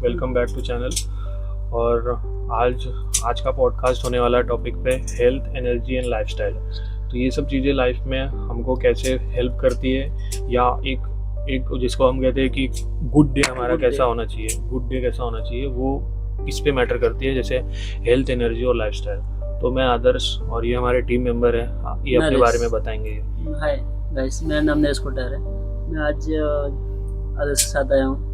Welcome back to channel. और आज आज का पॉडकास्ट होने वाला टॉपिक पे हेल्थ, एनर्जी एंड लाइफस्टाइल। तो ये सब चीज़ें लाइफ में हमको कैसे हेल्प करती है, या एक जिसको हम कहते हैं कि गुड डे हमारा कैसा होना चाहिए, गुड डे कैसा होना चाहिए, वो इस पे मैटर करती है, जैसे हेल्थ, एनर्जी और लाइफस्टाइल। तो मैं आदर्श और ये हमारे टीम मेंबर हैं, ये अपने बारे में बताएंगे। हाय गाइस, मेरा नाम नरेश कोटार है। मैं आज आदर्श के साथ आया हूँ।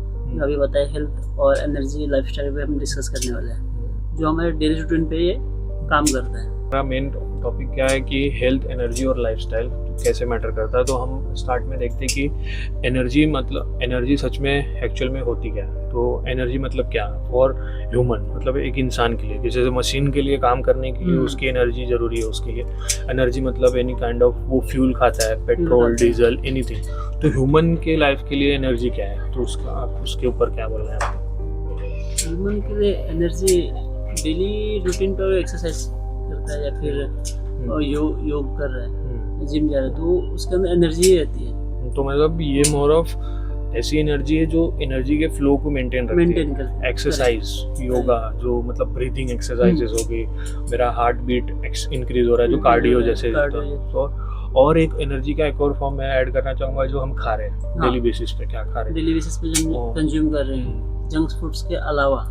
अभी बताए हेल्थ और एनर्जी लाइफस्टाइल पे हम डिस्कस करने वाले हैं, जो हमारे डेली रूटीन पे ये काम करता है। हमारा मेन टॉपिक क्या है कि हेल्थ, एनर्जी और लाइफस्टाइल कैसे मैटर करता है। तो हम स्टार्ट में देखते हैं कि एनर्जी सच में एक्चुअल में होती क्या है। तो एनर्जी मतलब क्या फॉर ह्यूमन, मतलब एक इंसान के लिए, जैसे मशीन के लिए काम करने के लिए उसकी एनर्जी जरूरी है। उसके लिए एनर्जी मतलब एनी काइंड ऑफ वो फ्यूल खाता है, पेट्रोल, डीजल, एनीथिंग। तो ह्यूमन के लाइफ के लिए एनर्जी क्या है, तो उसके ऊपर क्या बोलना है आपको? ह्यूमन के लिए एनर्जी डेली रूटीन पे एक्सरसाइज करता है या फिर योग कर रहा है, जिम जा रहा है, तो उसके अंदर एनर्जी रहती है। तो मतलब ये मोर ऑफ ऐसी एनर्जी है जो एनर्जी के फ्लो को मेंटेन करती है। एक्सरसाइज, योगा, जो मतलब ब्रीथिंग एक्सरसाइजेस हो गई, मेरा हार्ट बीट इंक्रीज हो रहा है, जो कार्डियो जैसे तो। और एक एनर्जी का एक और फॉर्म मैं ऐड करना चाहूंगा, जो हम खा रहे हैं डेली बेसिस पे। क्या खा रहे हैं डेली बेसिस पे जो कंज्यूम कर रहे हैं, जंक फूड्स के अलावा।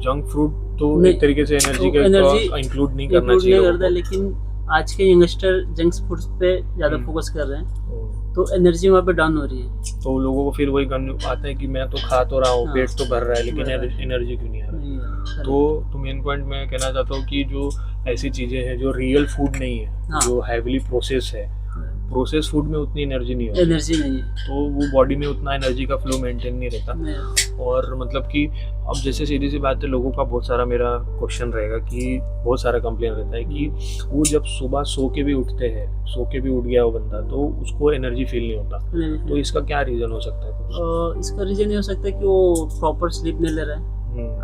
जंक फूड तो एक तरीके से एनर्जी का इंक्लूड नहीं करना चाहिए, लेकिन आज के यंगस्टर जंक फूड्स पे ज्यादा फोकस कर रहे हैं, तो एनर्जी वहाँ पे डाउन हो रही है। तो लोगों को फिर वही आता है कि मैं तो खा तो रहा हूँ, पेट तो भर रहा है, लेकिन एनर्जी क्यों नहीं आ रहा। तो मेन पॉइंट मैं कहना चाहता हूँ कि जो ऐसी चीजें हैं जो रियल फूड नहीं है, जो हैवीली प्रोसेस है, प्रोसेस फूड में उतनी एनर्जी नहीं है, तो वो बॉडी में उतना एनर्जी का फ्लो मेंटेन नहीं रहता। और मतलब कि अब जैसे सीधी सी बात है, लोगों का बहुत सारा मेरा क्वेश्चन रहेगा कि बहुत सारा कंप्लेन रहता है कि वो जब सुबह सो के भी उठ गया वो बंदा, तो उसको एनर्जी फील नहीं होता। तो इसका क्या रीजन हो सकता है? इसका रीजन ये हो सकता है कि वो प्रॉपर स्लीप नहीं ले रहा है।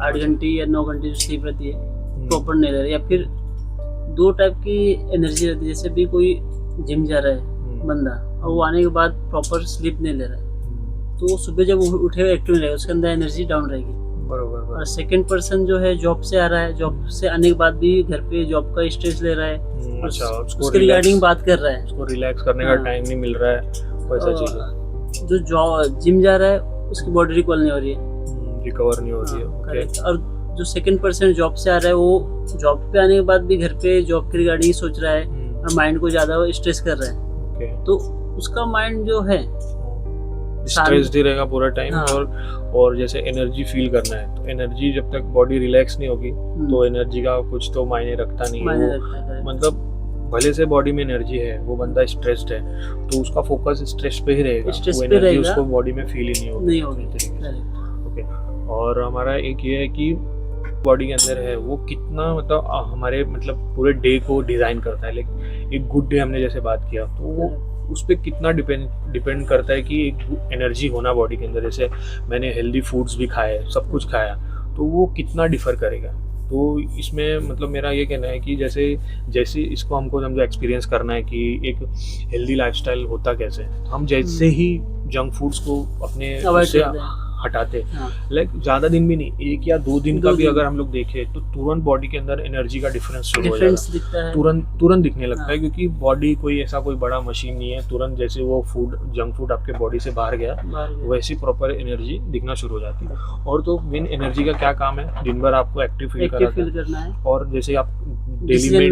8 घंटे या 9 घंटे जो स्लीप रहती है प्रॉपर नहीं ले रहा है, या फिर दो टाइप की एनर्जी रहती है। जैसे भी कोई जिम जा रहा है बंदा और वो आने के बाद प्रॉपर स्लीप नहीं ले रहा है, तो सुबह जब उठेगा एक्टिव रहेगा, उसके अंदर एनर्जी डाउन रहेगी। बरोबर। और सेकंड पर्सन जो है जॉब से आ रहा है, जॉब से आने के बाद भी घर पे जॉब का स्ट्रेस ले रहा है, उसके रिगार्डिंग बात कर रहा है, उसको रिलैक्स करने का टाइम नहीं मिल रहा है, वैसा चीज है। जो जिम जा रहा है उसकी बॉडी रिकवर नहीं हो रही है। और जो सेकंड पर्सन जॉब से आ रहा है, वो जॉब पे आने के बाद भी घर पे जॉब के रिगार्डिंग सोच रहा है और माइंड को ज्यादा स्ट्रेस कर रहा है। तो उसका माइंड जो है स्ट्रेस्ड ही रहेगा पूरा टाइम। और जैसे एनर्जी फील करना है, तो एनर्जी जब तक बॉडी रिलैक्स नहीं होगी तो एनर्जी का कुछ तो मायने रखता नहीं है। मतलब भले से बॉडी में एनर्जी है, वो बंदा स्ट्रेस्ड है, तो उसका फोकस स्ट्रेस पे ही रहेगा, वो एनर्जी उसको बॉडी में फील ही नहीं होगी। ओके। और हमारा एक ये है कि बॉडी के अंदर है वो कितना, मतलब हमारे मतलब पूरे डे को डिजाइन करता है। लेकिन एक गुड डे हमने जैसे बात किया, तो वो उस पर कितना डिपेंड करता है कि एक एनर्जी होना बॉडी के अंदर। जैसे मैंने हेल्दी फूड्स भी खाए, सब कुछ खाया, तो वो कितना डिफर करेगा। तो इसमें मतलब मेरा ये कहना है कि जैसे इसको हमको समझो एक्सपीरियंस करना है कि एक हेल्दी लाइफस्टाइल होता कैसे, हम जैसे ही जंक फूड्स को अपने हटाते, लाइक ज्यादा दिन भी नहीं, 1 या 2 दिन का भी अगर हम लोग देखें, तो तुरंत बॉडी के अंदर एनर्जी का डिफरेंस शुरू हो जाता है, तुरंत दिखने लगता है। क्योंकि बॉडी कोई ऐसा कोई बड़ा मशीन नहीं है, तुरंत जैसे वो जंक फूड आपके बॉडी से बाहर गया, वैसी प्रॉपर एनर्जी दिखना शुरू हो जाती है। और तो मेन एनर्जी का क्या काम है, दिन भर आपको एक्टिव फील करना है। और जैसे आप डेली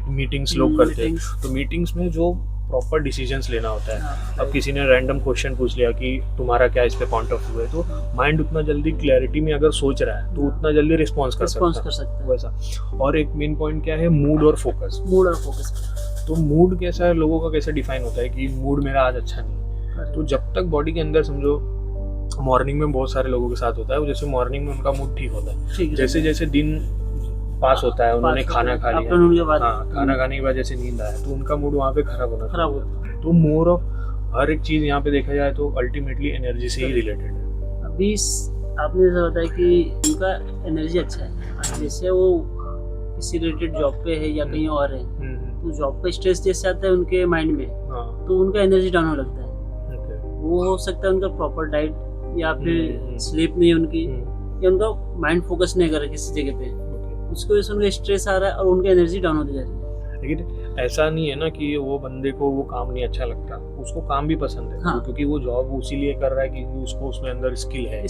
मीटिंग्स लोग करते हैं, तो मीटिंग्स में जो प्रॉपर डिसीजंस लेना होता है। अब किसी ने रैंडम क्वेश्चन पूछ लिया कि तुम्हारा क्या इस पे पॉइंट ऑफ व्यू है, तो माइंड उतना जल्दी क्लैरिटी में अगर सोच रहा है, तो उतना जल्दी रिस्पॉन्स कर सकता है वैसा। और एक मेन पॉइंट क्या है, मूड और फोकस। तो मूड कैसा है, लोगों का कैसे डिफाइन होता है कि मूड मेरा आज अच्छा नहीं है। तो जब तक बॉडी के अंदर समझो, मॉर्निंग में बहुत सारे लोगों के साथ होता है, जैसे मॉर्निंग में उनका मूड ठीक होता है, जैसे जैसे दिन पास होता है, उन्होंने खाना खा लिया, खाना खाने के बाद जैसे नींद आया, तो उनका मूड वहाँ पे खराब होता है। तो मोर ऑफ हर एक चीज यहाँ पे देखा जाए तो अल्टीमेटली एनर्जी से ही रिलेटेड है। अभी आपने जैसा बताया कि उनका एनर्जी अच्छा है, जैसे वो किसी रिलेटेड जॉब पे है या कहीं और है, तो जॉब का स्ट्रेस जैसे आता है उनके माइंड में, तो उनका एनर्जी डाउन होने लगता है। वो हो सकता है उनका प्रॉपर डाइट या फिर स्लीप नहीं है उनकी, कि उनका माइंड फोकस नहीं कर रहा किसी जगह पे, उसकी वजह से उनका स्ट्रेस आ रहा है और उनकी एनर्जी डाउन होती जा रही है। लेकिन ऐसा नहीं है ना कि वो बंदे को वो काम नहीं अच्छा लगता, उसको काम भी पसंद है। हाँ। क्योंकि वो जॉब उसी लिए कर रहा है कि उसको उसमें अंदर स्किल है।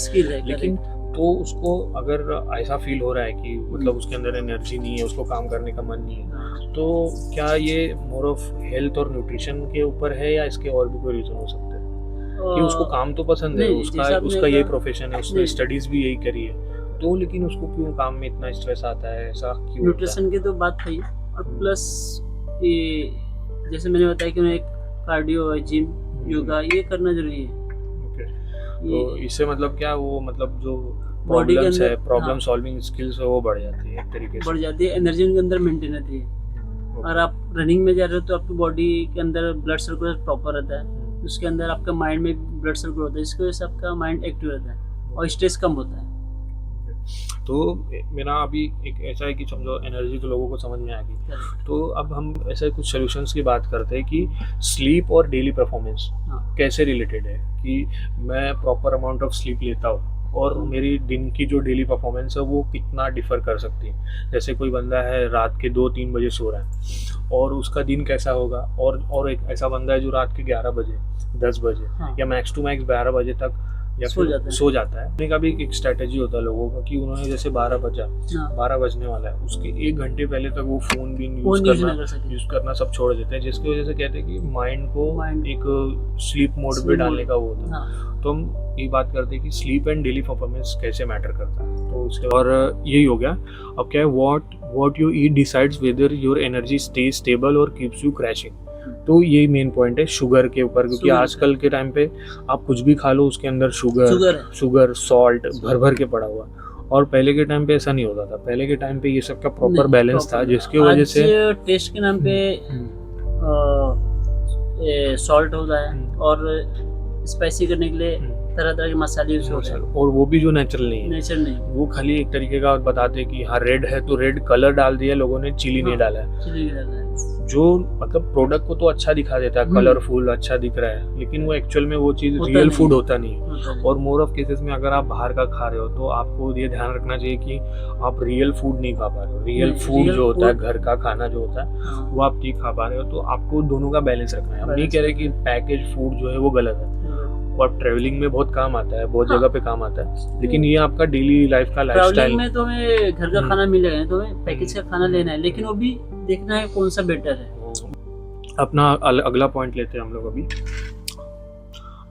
लेकिन correct। तो उसको अगर ऐसा फील हो रहा है कि मतलब उसके अंदर एनर्जी नहीं है, उसको काम करने का मन नहीं है, हाँ। तो क्या ये मोर ऑफ हेल्थ और न्यूट्रिशन के ऊपर है या इसके और भी कोई रीजन हो सकता है? कि उसको काम तो पसंद है, नहीं, उसका जैसा आपने उसका यही कहा- प्रोफेशन है, उसने नहीं। स्टडीज भी यही करी है, तो लेकिन उसको क्यों काम में इतना स्ट्रेस आता है, ऐसा क्यों होता है? न्यूट्रिशन की तो बात है, और प्लस ये जैसे मैंने बताया कि उन्हें कार्डियो, जिम, योगा ये करना जरूरी है। ओके, ये तो इससे मतलब क्या, वो मतलब जो बॉडी के प्रॉब्लम्स है, अंदर प्रॉब्लम हाँ, सॉल्विंग स्किल्स है, वो बढ़ जाती है एक तरीके से। बढ़ जाती है, एनर्जी उनके अंदर मेंटेन रहती है। और आप रनिंग में जा रहे हो तो आपकी बॉडी के अंदर ब्लड सर्कुलेशन प्रॉपर रहता है, उसके अंदर आपका माइंड में ब्लड सर्कुलेट होता है, इसकी वजह से आपका माइंड एक्टिव रहता है और स्ट्रेस कम होता है। तो मेरा अभी एक ऐसा है कि समझो एनर्जी तो लोगों को समझ में आ गई, तो अब हम ऐसे कुछ सॉल्यूशंस की बात करते हैं कि स्लीप और डेली परफॉर्मेंस हाँ। कैसे रिलेटेड है, कि मैं प्रॉपर अमाउंट ऑफ स्लीप लेता हूँ और मेरी दिन की जो डेली परफॉर्मेंस है वो कितना डिफर कर सकती है। जैसे कोई बंदा है रात के 2-3 बजे सो रहा है और उसका दिन कैसा होगा, और एक ऐसा बंदा है जो रात के 11 बजे 10 बजे हाँ। या मैक्स टू मैक्स 12 बजे तक या सो जाता है। उन्हें का भी एक स्ट्रेटेजी होता है लोगों का कि उन्होंने जैसे 12 बजने वाला है, उसके 1 घंटे पहले तक वो फोन भी यूज करना सब छोड़ देते हैं, जिसकी वजह से कहते हैं कि माइंड को एक स्लीप मोड पे डालने का वो होता है। तो हम ये बात करते हैं कि स्लीप एंड डेली परफॉर्मेंस कैसे मैटर करता है, तो उसके और यही हो गया। अब क्या है, what you eat decides whether your energy stay stable और कीप्स यू क्रैशिंग। तो यही मेन पॉइंट है शुगर के ऊपर, क्योंकि आजकल के टाइम पे आप कुछ भी खा लो उसके अंदर शुगर सॉल्ट भर भर के पड़ा हुआ। और पहले के टाइम पे ऐसा नहीं होता था, पहले के टाइम पे ये सब का प्रॉपर बैलेंस था, जिसकी वजह से टेस्ट के नाम पे सॉल्ट होता है और स्पाइसी करने के लिए तरह तरह के मसाले यूज होते हैं, और वो भी जो नेचुरल नहीं है, वो खाली एक तरीके का बताते हैं कि हाँ रेड है तो रेड कलर डाल दिया लोगों ने, चिली नहीं डाला है, जो मतलब प्रोडक्ट को तो अच्छा दिखा देता है, कलरफुल अच्छा दिख रहा है, लेकिन वो एक्चुअल में वो चीज रियल फूड होता नहीं है। और मोर ऑफ केसेस में अगर आप बाहर का खा रहे हो तो आपको ये ध्यान रखना चाहिए कि आप रियल फूड नहीं खा पा रहे हो। रियल फूड जो होता है, घर का खाना जो होता है वो आप नहीं खा पा रहे हो, तो आपको दोनों का बैलेंस रखना है। हम नहीं कह रहे कि पैकेज फूड जो है वो गलत है, और ट्रैवलिंग में बहुत काम आता है, बहुत जगह पे काम आता है, लेकिन ये आपका डेली लाइफ का लाइफस्टाइल में तो हमें घर का खाना मिलेगा, तो हमें पैकेज का खाना लेना है, लेकिन वो भी देखना है कौन सा बेटर है। अपना अगला पॉइंट लेते हैं हम लोग अभी।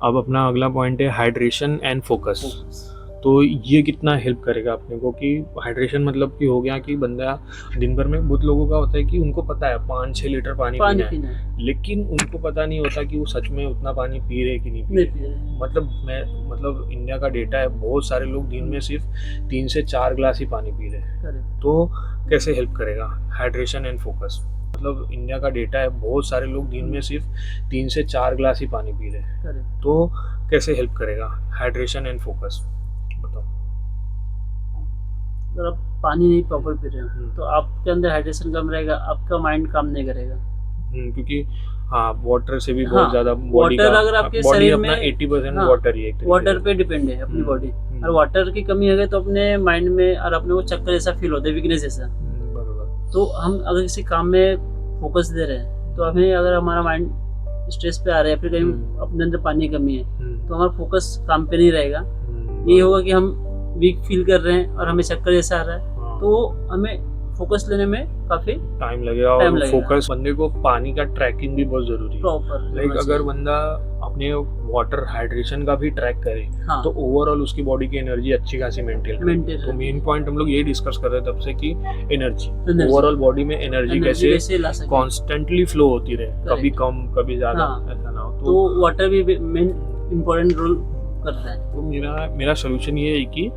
अब अपना अगला पॉइंट है हाइड्रेशन एंड फोकस। तो ये कितना हेल्प करेगा अपने को, कि हाइड्रेशन मतलब कि हो गया कि बंदा दिन भर में, बहुत लोगों का होता है कि उनको पता है 5-6 लीटर पानी पीना है, लेकिन उनको पता नहीं होता कि वो सच में उतना पानी पी रहे कि नहीं पी रहे। मतलब इंडिया का डेटा है, बहुत सारे लोग दिन में सिर्फ 3 से 4 ग्लास ही पानी पी रहे हैं। तो कैसे हेल्प करेगा हाइड्रेशन एंड फोकस? मतलब इंडिया का डेटा है, बहुत सारे लोग दिन में सिर्फ 3 से 4 ग्लास ही पानी पी रहे हैं, तो कैसे हेल्प करेगा हाइड्रेशन एंड फोकस? अगर आप पानी नहीं प्रॉपर पी रहे हो तो आपके अंदर हाइड्रेशन कम रहेगा, आपका माइंड काम नहीं करेगा, क्योंकि हाँ वाटर से भी बहुत ज्यादा वाटर, अगर आपके शरीर में 80% वाटर ही है, वाटर पे डिपेंड है अपनी बॉडी, और वाटर की कमी है तो अपने माइंड में और अपने को चक्कर ऐसा फील होता है, वीकनेस जैसा। तो हम अगर किसी काम में फोकस दे रहे हैं तो हमें, अगर हमारा माइंड स्ट्रेस पे आ रहा है, फिर कहीं अपने अंदर पानी की कमी है, तो हमारा फोकस काम पे नहीं रहेगा। ये होगा कि हम वीक फील कर रहे हैं और हमें चक्कर जैसा आ रहा है, तो हमें फोकस लेने में काफी टाइम लगेगा। और फोकस बंदे को पानी का ट्रैकिंग भी बहुत जरूरी है प्रॉपर। लाइक अगर बंदा अपने वाटर हाइड्रेशन का भी ट्रैक करे तो ओवरऑल उसकी बॉडी की एनर्जी अच्छी खासी मेंटेन। तो मेन पॉइंट हम लोग यही डिस्कस कर रहे थे तब से कि एनर्जी ओवरऑल बॉडी में एनर्जी कैसे कॉन्स्टेंटली फ्लो होती रहे, कभी कम कभी ज्यादा, ऐसा ना हो। तो वाटर भी मेन इम्पोर्टेंट रोल करता है। तो मेरा सोल्यूशन ये है कि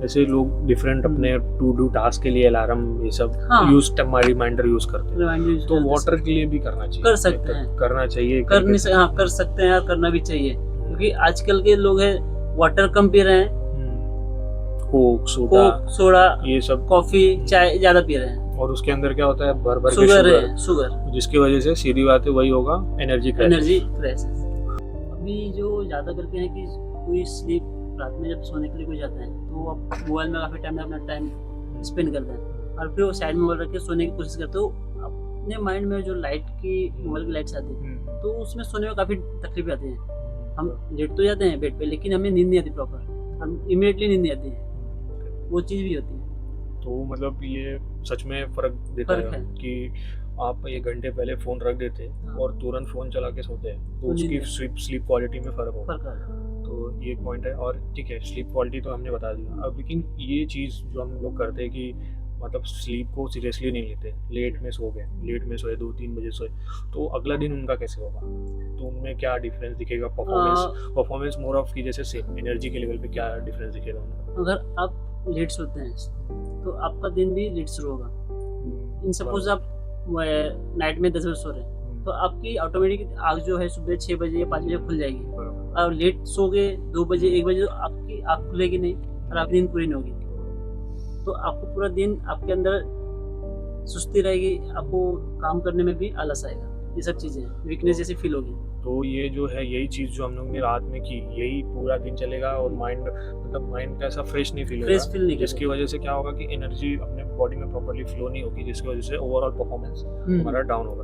ऐसे लोग डिफरेंट अपने टू डू टास्क के लिए अलार्म ये सब यूज रिमाइंडर यूज करते हैं, तो वाटर के लिए भी करना चाहिए, कर सकते हैं, करना चाहिए, कर सकते हैं और करना भी चाहिए, क्योंकि आजकल के लोग हैं वाटर कम पी रहे हैं, कोक सोडा ये सब, कॉफी चाय ज्यादा पी रहे हैं, और उसके अंदर क्या होता है भर भर शुगर, जिसकी वजह से सीधी बात है वही होगा, एनर्जी क्रैश। अभी जो ज्यादा करके है कि कोई स्लीप रात में जब सोने के लिए कोई जाता है तो वो आप मोबाइल में काफ़ी टाइम अपना टाइम स्पेंड करते हैं और फिर वो साइड में मोबाइल रख के सोने की कोशिश करते हो। अपने माइंड में जो लाइट की मोबाइल की लाइट्स आती है तो उसमें सोने में काफ़ी तकलीफ आती है। हम लेट तो जाते हैं बेड पे लेकिन हमें नींद नहीं आती प्रॉपर, हम इमीडिएटली नींद नहीं आती है, वो चीज़ भी होती है। तो मतलब ये सच में फर्क देता है कि आप 1 घंटे पहले फ़ोन रख देते और तुरंत फ़ोन चला के सोते हैं तो उसकी स्लीप क्वालिटी में फ़र्क होगा। तो ये पॉइंट है। और ठीक है, स्लीप क्वालिटी तो हमने बता दिया। अब लेकिन ये चीज़ जो हम लोग करते हैं कि मतलब स्लीप को सीरियसली नहीं लेते, लेट में सो गए, लेट में सोए, 2-3 बजे सोए, तो अगला दिन उनका कैसे होगा? तो उनमें क्या डिफरेंस दिखेगा? परफॉर्मेंस मोर ऑफ की जैसे सेम एनर्जी के लेवल पे क्या डिफरेंस दिखेगा उनका? अगर आप लेट सोते हैं तो आपका दिन भी लेट शुरू होगा। इन सपोज आप नाइट में 10 बजे सो रहे हैं तो आपकी ऑटोमेटिक आँख जो है सुबह 6 बजे या 5 बजे खुल जाएगी। और लेट सो गए 2 बजे 1 बजे तो आपकी आँख खुलेगी नहीं और आपकी नींद पूरी नहीं होगी। तो आपको पूरा दिन आपके अंदर सुस्ती रहेगी, आपको काम करने में भी आलस आएगा, ये सब चीज़ें वीकनेस जैसी फील होगी। तो ये जो है यही चीज़ जो हम लोग ने रात में की, यही पूरा दिन चलेगा और माइंड का ऐसा फ्रेश नहीं फील होगा, जिसकी वजह से क्या होगा कि एनर्जी अपने बॉडी में प्रॉपर्ली फ्लो नहीं होगी, जिसकी वजह से ओवरऑल परफॉर्मेंस हमारा डाउन होगा।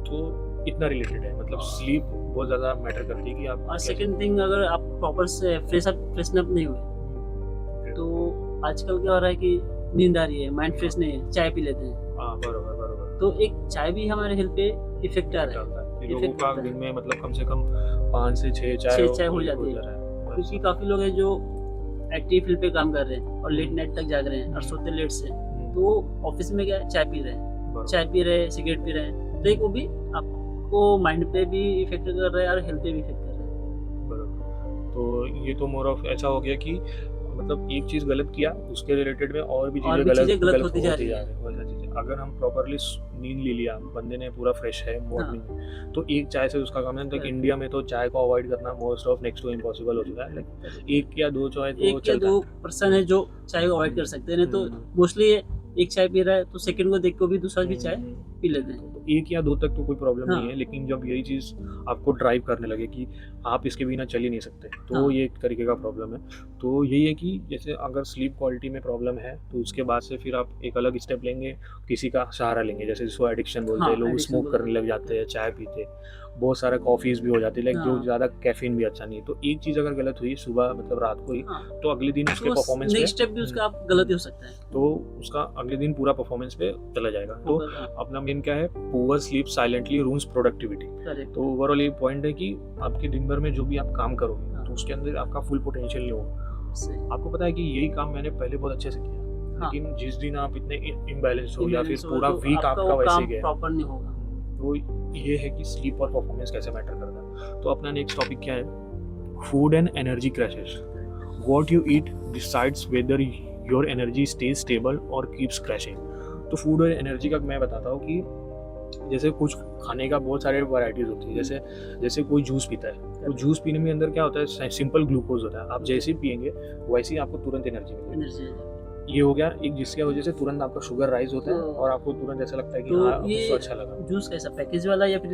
तो इतना रिलेटेड है, मतलब स्लीप बहुत ज़्यादा मैटर करती है कि आप। और सेकंड थिंग, अगर आप प्रॉपर से फ्रेशनअप नहीं हुए तो आजकल क्या हो रहा है कि नींद आ रही है, माइंड फ्रेश नहीं है, चाय पी लेते हैं। बराबर। तो एक चाय भी हमारे हेल्थ पे इफेक्ट आ रहा है। लोगों का दिन में मतलब कम से कम 5 से 6 चाय हो जाती है, क्योंकि काफी लोग हैं जो एक्टिव फील्ड पे काम कर रहे हैं और लेट नाइट तक जाग रहे हैं और सोते लेट से, तो ऑफिस में क्या चाय पी रहे हैं, सिगरेट पी रहे हैं, तो एक वो भी आपको माइंड पे भी इफेक्ट कर रहा है और हेल्थ पे भी इफेक्ट कर रहा है। बराबर। तो ये तो मोर ऑफ ऐसा हो गया कि मतलब एक चीज गलत किया उसके रिलेटेड में और भी चीजें गलत होती जा रही है। अगर हम प्रॉपरली नींद ले लिया, बंदे ने पूरा फ्रेश है मॉर्निंग में, तो एक चाय से उसका काम है। इंडिया में तो चाय को अवॉइड करना most of next to impossible हो चुका है। लाइक 1 या 2 चाय, 1 या 2 पर्सन है जो चाय को अवॉइड कर सकते हैं, नहीं तो मोस्टली एक चाय पी रहा है तो सेकंड को देख को भी दूसरा भी चाय पी लेते हैं। तो 1 या 2 तक तो कोई प्रॉब्लम नहीं है, लेकिन जब यही चीज आपको ड्राइव करने लगे कि आप इसके बिना चल ही नहीं सकते, तो ये एक तरीके का प्रॉब्लम है। तो यही है कि जैसे अगर स्लीप क्वालिटी में प्रॉब्लम है तो उसके बाद से फिर आप एक अलग स्टेप लेंगे, किसी का सहारा लेंगे। जैसे जिसको एडिक्शन बोलते हैं, लोग स्मोक करने लग जाते हैं, चाय पीते, बहुत सारे कॉफीज भी हो जाती है, लाइक जो ज्यादा कैफीन भी अच्छा नहीं है। तो एक चीज अगर गलत हुई सुबह मतलब रात को ही, तो अगले दिन उसके परफॉर्मेंस पे नेक्स्ट स्टेप भी उसका गलत हो सकता है, तो उसका अगले दिन पूरा परफॉर्मेंस पे चला जाएगा। तो अपना मेन क्या है, poor sleep silently ruins productivity. तो ओवरऑल ये पॉइंट है कि आपके दिन भर में जो भी आप काम करोगे तो उसके अंदर आपका फुल पोटेंशियल नहीं होगा। आपको पता है कि यही काम मैंने पहले बहुत अच्छे से किया, लेकिन जिस दिन आप इतने इम्बैलेंस हो या फिर पूरा वीक आपका वैसे गया, प्रॉपर नहीं होगा। तो ये है कि स्लीप और परफॉर्मेंस कैसे मैटर करता है। तो अपना नेक्स्ट टॉपिक क्या है, food and energy crashes. What you eat decides whether your energy stage stable और कीप्स क्रैशिंग। तो फूड और एनर्जी का मैं बताता हूँ कि जैसे कुछ खाने का बहुत सारे वैरायटीज होती है। जैसे कोई जूस पीता है, तो जूस पीने में अंदर क्या होता है, सिंपल ग्लूकोज होता है। आप जैसे ही पियेंगे वैसे ही आपको तुरंत एनर्जी मिलेगी। ये हो गया एक, जिसकी वजह से तुरंत आपका शुगर राइज होता है और आपको तुरंत ऐसा लगता है कि हाँ आपको अच्छा लगा। जूस कैसा, पैकेज वाला या फिर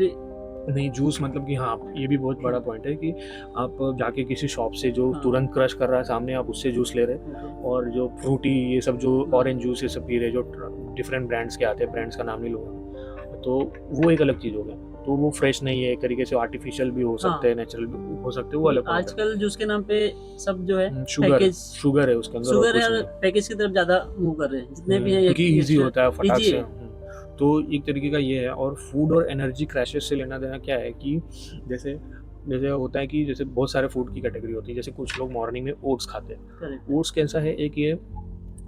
नहीं? जूस मतलब कि हाँ, ये भी बहुत बड़ा पॉइंट है कि आप जाके किसी शॉप से जो तुरंत क्रश कर रहा है सामने, आप उससे जूस ले रहे, और जो फ्रूटी ये सब जो ऑरेंज जूस ये सब पी रहे, जो डिफरेंट ब्रांड्स के आते हैं, ब्रांड्स का नाम नहीं लूँगा, तो वो एक अलग चीज़ हो गया। तो वो फ्रेश नहीं है, एक तरीके से आर्टिफिशियल भी हो सकते हैं, नेचुरल भी हो सकते हैं, वो अलग। आजकल जूस के नाम पे सब जो है शुगर है उसके अंदर, शुगर है और पैकेज की तरफ ज्यादा मूव कर रहे हैं जितने भी हैं, क्योंकि इजी होता है फटाक से। तो एक तरीके का ये है। और फूड और एनर्जी क्रैशेस से लेना देना क्या है कि जैसे होता है कि जैसे बहुत सारे फूड की कैटेगरी होती है। जैसे कुछ लोग मॉर्निंग में ओट्स खाते हैं। ओट्स कैसा है, एक ये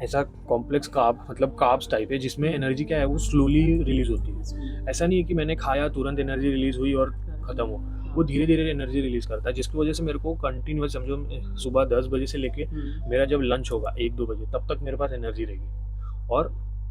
ऐसा कॉम्प्लेक्स कार्ब, मतलब कार्ब्स टाइप है, जिसमें एनर्जी क्या है वो स्लोली रिलीज होती है। ऐसा नहीं है कि मैंने खाया तुरंत एनर्जी रिलीज हुई और खत्म हो, वो धीरे धीरे एनर्जी रिलीज करता है, जिसकी वजह से मेरे को कंटिन्यूअस, समझो सुबह 10 बजे से लेके मेरा जब लंच होगा 1-2 बजे, तब तक मेरे पास एनर्जी रहेगी।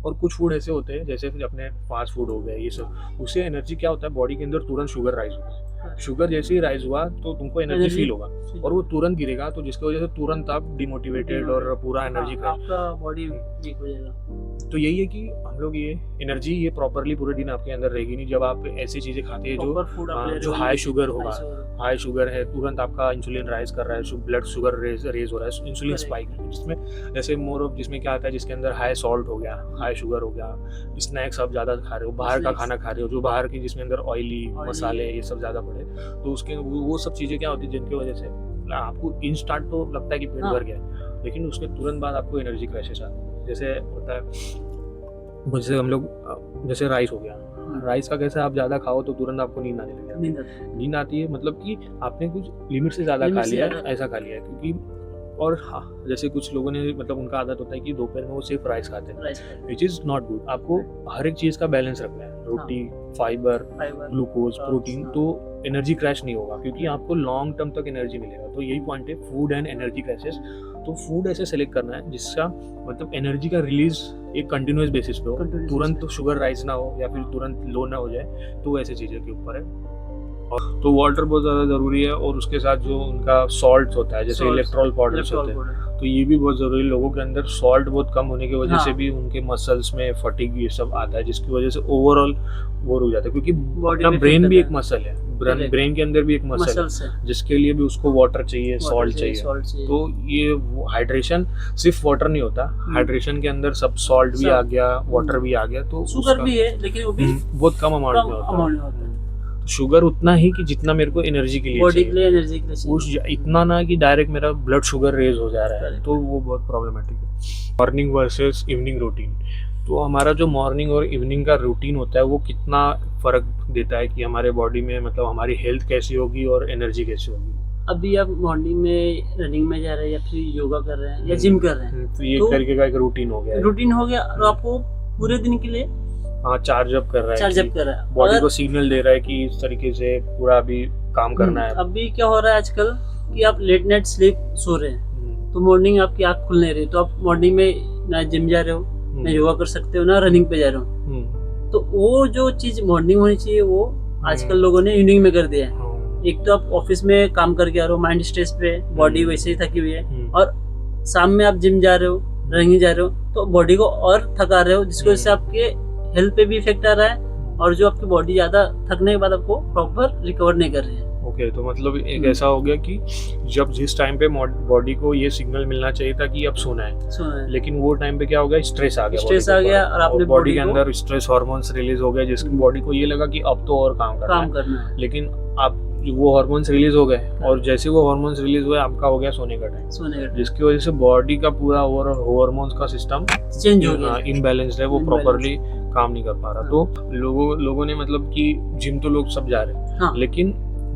और कुछ फूड ऐसे होते हैं जैसे अपने फास्ट फूड हो गए ये सब, उससे एनर्जी क्या होता है, बॉडी के अंदर तुरंत शुगर राइज होता है। शुगर जैसे ही राइज हुआ तो तुमको एनर्जी फील होगा और वो तुरंत गिरेगा, तो जिसकी वजह से तुरंत आप डिमोटिवेटेड और पूरा एनर्जी क्रैश, आपका बॉडी वीक हो जाएगा। तो यही है कि हम लोग ये एनर्जी ये प्रॉपरली पूरे दिन आपके अंदर रहेगी नहीं जब आप ऐसी चीजें खाते हैं जो हाई शुगर होगा, हाई शुगर है, तुरंत आपका इंसुलिन राइज कर रहा है, ब्लड शुगर रेज हो रहा है, इंसुलिन स्पाइक, जिसमें जैसे मोर ऑफ जिसमें क्या आता है, जिसके अंदर हाई सॉल्ट हो गया, हाई शुगर हो गया, स्नैक्स आप ज़्यादा खा रहे हो, बाहर का खाना खा रहे हो, जो बाहर की जिसमें अंदर ऑयली मसाले ये सब ज़्यादा पड़े, तो उसके वो सब चीज़ें क्या होती है जिनकी वजह से आपको इंस्टेंट तो लगता है कि पेट भर गया, लेकिन उसके तुरंत बाद आपको एनर्जी क्रैशेस आते हैं। जैसे होता है जैसे हम लोग जैसे राइस हो गया, राइस का कैसे आप ज़्यादा खाओ तो तुरंत आपको नींद आने लगेगा, नींद आती है, मतलब कि आपने कुछ लिमिट से ज़्यादा खा लिया है, ऐसा खा लिया है। क्योंकि और हाँ, जैसे कुछ लोगों ने मतलब उनका आदत होता है कि दोपहर में वो सिर्फ राइस खाते हैं, विच इज़ नॉट गुड। आपको हर एक चीज़ का बैलेंस रखना है, रोटी, फाइबर, ग्लूकोज, प्रोटीन, तो एनर्जी क्रैश नहीं होगा, क्योंकि आपको लॉन्ग टर्म तक एनर्जी मिलेगा। तो यही पॉइंट है, फूड एंड एनर्जी क्रैशेस। तो फूड ऐसे सेलेक्ट करना है जिसका मतलब एनर्जी का रिलीज एक कंटिन्यूस बेसिस पे हो, तुरंत तो शुगर राइज ना हो या फिर तुरंत लो ना हो जाए, तो ऐसे चीज़ों के ऊपर है। तो वाटर बहुत ज़्यादा ज़रूरी है, और उसके साथ जो उनका सॉल्ट होता है, जैसे इलेक्ट्रॉल पाउडर्स होते हैं, तो ये भी बहुत ज़रूरी है। लोगों के अंदर सॉल्ट बहुत कम होने की वजह से भी उनके मसल्स में फटीग ये सब आता है, जिसकी वजह से ओवरऑल बोर हो जाता है, क्योंकि अपना ब्रेन भी एक मसल है, ब्रेन के अंदर भी एक मसल है, जिसके लिए भी उसको वाटर चाहिए, सॉल्ट चाहिए। तो ये हाइड्रेशन सिर्फ वाटर नहीं होता, हाइड्रेशन के अंदर सब सॉल्ट भी आ गया, वाटर भी आ गया, तो शुगर भी है, लेकिन वो भी बहुत कम अमाउंट में होता है। शुगर उतना ही कि जितना मेरे को एनर्जी के लिए बॉडी के लिए एनर्जी के लिए, उस इतना ना कि डायरेक्ट मेरा ब्लड शुगर रेज हो जा रहा है, तो वो बहुत प्रॉब्लमेटिक है। मॉर्निंग वर्सेस इवनिंग रूटीन, तो हमारा जो मॉर्निंग और इवनिंग का रूटीन होता है वो कितना फ़र्क देता है कि हमारे बॉडी में मतलब हमारी हेल्थ कैसी होगी और एनर्जी कैसी होगी। अभी आप मॉर्निंग में रनिंग में जा रहे हैं या फिर योगा कर रहे हैं या जिम कर रहे हैं, तो ये तरीके का एक रूटीन हो गया, और आपको पूरे दिन के लिए चार्ज अप कर रहा है, बॉडी को सिग्नल दे रहा है कि इस तरीके से पूरा अभी काम करना है। अभी क्या हो रहा है आजकल कि आप लेट नाइट स्लीप सो रहे हैं, तो मॉर्निंग आपकी आँख खुल नहीं रही, तो आप मॉर्निंग में ना जिम जा रहे हो, ना योगा कर सकते हो, ना रनिंग पे जा रहे हो। तो वो जो चीज मॉर्निंग होनी चाहिए वो आजकल लोगों ने इवनिंग में कर दिया है। एक तो आप ऑफिस में काम करके आ रहे हो, माइंड स्ट्रेस पे, बॉडी वैसे ही थकी हुई है, और शाम में आप जिम जा रहे हो, रनिंग जा रहे हो, तो बॉडी को और थका रहे हो, जिसकी वजह से आपके हेल्थ पे भी इफेक्ट आ रहा है, और जो आपकी बॉडी ज्यादा थकने के बाद आपको प्रॉपर रिकवर नहीं कर रही है। ओके, तो मतलब एक ऐसा हो गया कि जब जिस टाइम पे बॉडी को ये सिग्नल मिलना चाहिए था कि अब सोना है, लेकिन वो टाइम पे क्या हो गया, स्ट्रेस आ गया और आपने बॉडी के अंदर स्ट्रेस हार्मोन्स रिलीज हो गए, जिसकी बॉडी को ये लगा कि अब तो और काम करना है। लेकिन आप वो हार्मोन्स रिलीज हो गए, और जैसे वो हार्मोन्स रिलीज हुए आपका हो गया सोने का टाइम, जिसकी वजह से बॉडी का पूरा ओवरऑल हार्मोन्स का सिस्टम चेंज हो गया, इनबैलेंस्ड है, वो प्रॉपर्ली काम नहीं कर पा रहा। तो लोगों ने मतलब कि जिम तो लोग सब जा रहे हैं, लेकिन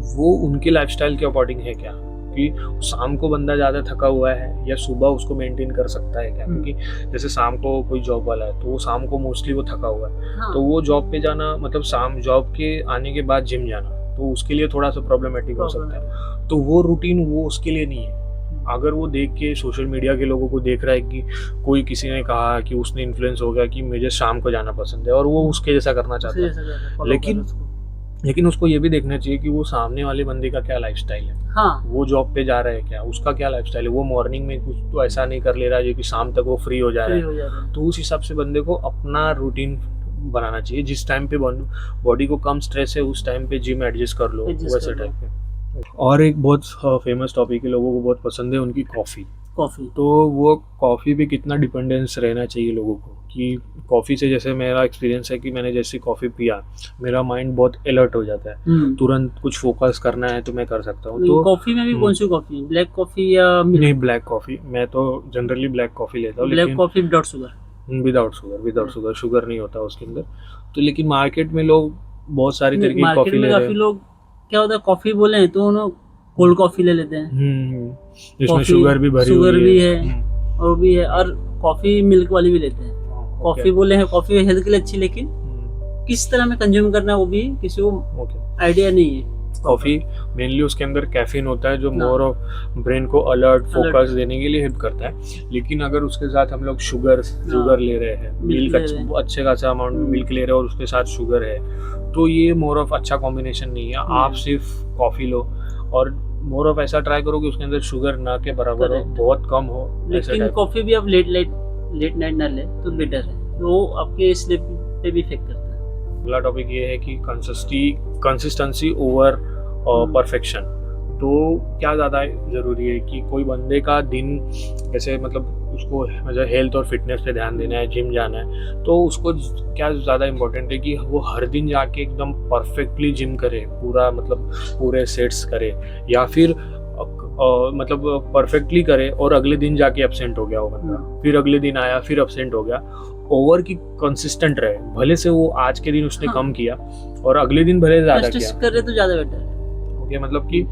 वो उनके लाइफस्टाइल के अकॉर्डिंग है क्या, कि शाम को बंदा ज़्यादा थका हुआ है या सुबह उसको मेंटेन कर सकता है क्या? क्योंकि जैसे शाम को कोई जॉब वाला है तो वो शाम को मोस्टली वो थका हुआ है, तो वो जॉब पे जाना मतलब शाम जॉब के आने के बाद जिम जाना, तो उसके लिए थोड़ा सा प्रॉब्लमेटिक हो सकता है। तो वो रूटीन वो उसके लिए नहीं है। अगर वो देख के सोशल मीडिया के लोगों को देख रहा है कि कोई किसी ने कहा कि उसने इन्फ्लुएंस हो गया कि मुझे शाम को जाना पसंद है, और वो उसके जैसा करना चाहता है, लेकिन उसको ये भी देखना चाहिए कि वो सामने वाले बंदे का क्या लाइफस्टाइल है। वो जॉब पे जा रहा है क्या, उसका क्या लाइफस्टाइल है, वो मॉर्निंग में कुछ तो ऐसा नहीं कर ले रहा है कि शाम तक वो फ्री हो जा रहा है। तो उस हिसाब से बंदे को अपना रूटीन बनाना चाहिए, जिस टाइम पे बॉडी को कम स्ट्रेस है उस टाइम पे जिम एडजस्ट कर लो, वैसे टाइप पे। और एक बहुत फेमस टॉपिक है, लोगों को बहुत पसंद है, उनकी कॉफ़ी। तो वो कॉफ़ी पे कितना डिपेंडेंस रहना चाहिए लोगों को, कि कॉफ़ी से जैसे मेरा एक्सपीरियंस है कि मैंने जैसे कॉफ़ी पिया मेरा माइंड बहुत अलर्ट हो जाता है, तुरंत कुछ फोकस करना है तो मैं कर सकता हूँ। तो कॉफ़ी में भी कौन सी कॉफ़ी, ब्लैक कॉफ़ी या नहीं? ब्लैक कॉफ़ी, मैं तो जनरली ब्लैक कॉफ़ी लेता हूँ। Black coffee without sugar, sugar नहीं होता उसके अंदर। तो लेकिन मार्केट में लोग बहुत सारी तरीके की कॉफ़ी ले रहे हैं। काफी लोग क्या होता है, कॉफ़ी बोले तो उन्होंने कोल्ड कॉफ़ी ले लेते हैं, जिसमें शुगर भी भरी हुई है, और भी है, और कॉफ़ी मिल्क वाली भी लेते हैं। कॉफ़ी बोले हैं कॉफ़ी हेल्थ के लिए अच्छी, लेकिन किस तरह में कंज्यूम करना है वो भी किसी को आइडिया नहीं है। कॉफ़ी मेनली उसके अंदर कैफीन होता है जो मोर ऑफ ब्रेन को अलर्ट फोकस देने के लिए हेल्प करता है। लेकिन अगर उसके साथ हम लोग शुगर ले रहे हैं, मिल्क अच्छे खासा अमाउंट में मिल्क ले रहे हैं और उसके साथ शुगर है, तो ये मोर ऑफ अच्छा कॉम्बिनेशन नहीं है। आप सिर्फ कॉफी लो और मोर ऑफ ऐसा ट्राई करो कि उसके अंदर शुगर ना के बराबर हो, बहुत कम हो। लेकिन कॉफी भी आप लेट नाइट ना ले तो बेटर है, तो आपके स्लीप पे भी इफेक्ट करता है। अगला टॉपिक ये है कि कंसिस्टेंसी ओवर परफेक्शन। तो क्या ज़्यादा ज़रूरी है कि कोई बंदे का दिन जैसे मतलब उसको मतलब हेल्थ और फिटनेस पे ध्यान देना है, जिम जाना है, तो उसको क्या ज़्यादा इम्पोर्टेंट है कि वो हर दिन जाके एकदम परफेक्टली जिम करे, पूरा मतलब पूरे सेट्स करे, या फिर मतलब परफेक्टली करे और अगले दिन जाके एब्सेंट हो गया वो बंदा, फिर अगले दिन आया फिर एब्सेंट हो गया। ओवर की कंसिस्टेंट रहे, भले से वो आज के दिन उसने कम किया और अगले दिन भले ज़्यादा किया, करे तो ज़्यादा बेटर है। ओके, मतलब कि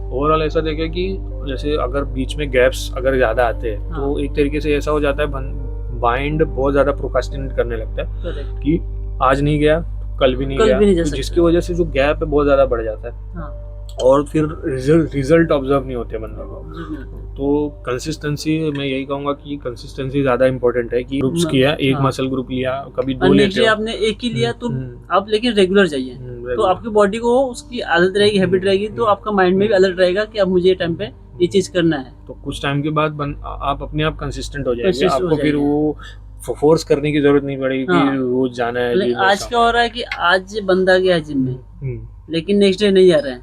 ओवरऑल ऐसा देखे कि जैसे अगर बीच में गैप्स अगर ज़्यादा आते हैं तो एक तरीके से ऐसा हो जाता है माइंड बहुत ज़्यादा प्रोक्रास्टिनेट करने लगता है कि आज नहीं गया कल भी नहीं गया, तो जिसकी वजह से जो गैप है बहुत ज़्यादा बढ़ जाता है और फिर रिजल्ट ऑब्जर्व नहीं होते बंदे को। तो कंसिस्टेंसी मैं यही कहूंगा कि कंसिस्टेंसी ज्यादा इंपॉर्टेंट है कि ग्रुप्स किया, एक मसल ग्रुप लिया, कभी दो लेते हो, आपने एक ही लिया तो आप लेकिन रेगुलर जाइए, तो आपकी बॉडी को उसकी आदत रहेगी, हैबिट रहेगी, तो आपका माइंड में भी अलर्ट रहेगा कि अब मुझे टाइम पे ये चीज करना है। तो कुछ टाइम के बाद आप अपने आप कंसिस्टेंट हो जाएंगे, आपको फिर वो फोर्स करने की जरूरत नहीं पड़ेगी कि रोज जाना है। आज क्या हो रहा है कि आज बंदा गया जिम में लेकिन नेक्स्ट डे नहीं जा रहा है,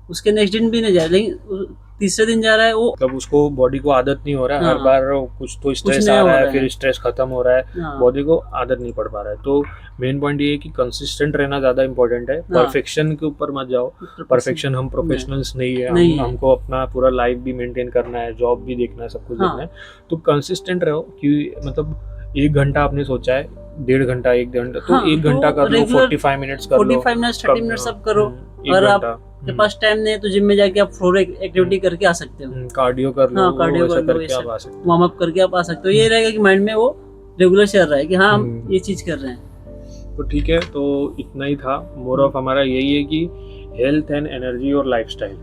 उसके नेक्स्ट दिन भी नहीं जा रहा, लेकिन तीसरे दिन जा रहा है वो, तब उसको बॉडी को आदत नहीं हो रहा है, हर बार कुछ तो स्ट्रेस आ रहा है, फिर स्ट्रेस खत्म हो रहा है, बॉडी को आदत नहीं पड़ पा रहा है। तो मेन पॉइंट ये है कि कंसिस्टेंट रहना ज्यादा इंपॉर्टेंट है, परफेक्शन के ऊपर मत जाओ। परफेक्शन, हम प्रोफेशनल्स नहीं है, हमको अपना पूरा लाइफ भी मेंटेन करना है, जॉब भी देखना है, सब कुछ देखना है, तो कंसिस्टेंट रहो। कि मतलब 1 घंटा आपने सोचा है, 1.5 घंटा 1 घंटा, तो 1 घंटा कर लो, 45 मिनट्स कर लो, 45 मिनट्स 30 मिनट्स सब करो। अगर आपके पास टाइम नहीं है तो जिम में जाके आप फ्लोर एक्टिविटी करके आ सकते हो, कार्डियो कर लो, कार्डियो करके आप आ सकते हो, वार्म अप करके आप आ सकते हो। ये रहेगा कि माइंड में वो रेगुलर चल रहा है कि हाँ हम ये चीज कर रहे हैं। तो ठीक है, तो इतना ही था। मोर ऑफ हमारा यही है कि हेल्थ एंड एनर्जी और लाइफस्टाइल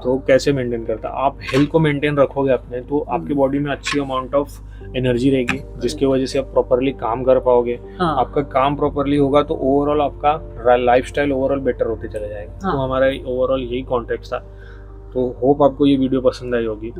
तो कैसे मेंटेन करता। आप हेल्थ को मेंटेन रखोगे अपने, तो आपकी बॉडी में अच्छी अमाउंट ऑफ एनर्जी रहेगी, जिसकी वजह से आप प्रॉपरली काम कर पाओगे। आपका काम प्रॉपरली होगा तो ओवरऑल आपका लाइफस्टाइल ओवरऑल बेटर होते चले जाएगा। तो हमारा ओवरऑल यही कॉन्टेक्स्ट था। तो होप आपको ये वीडियो पसंद आई होगी।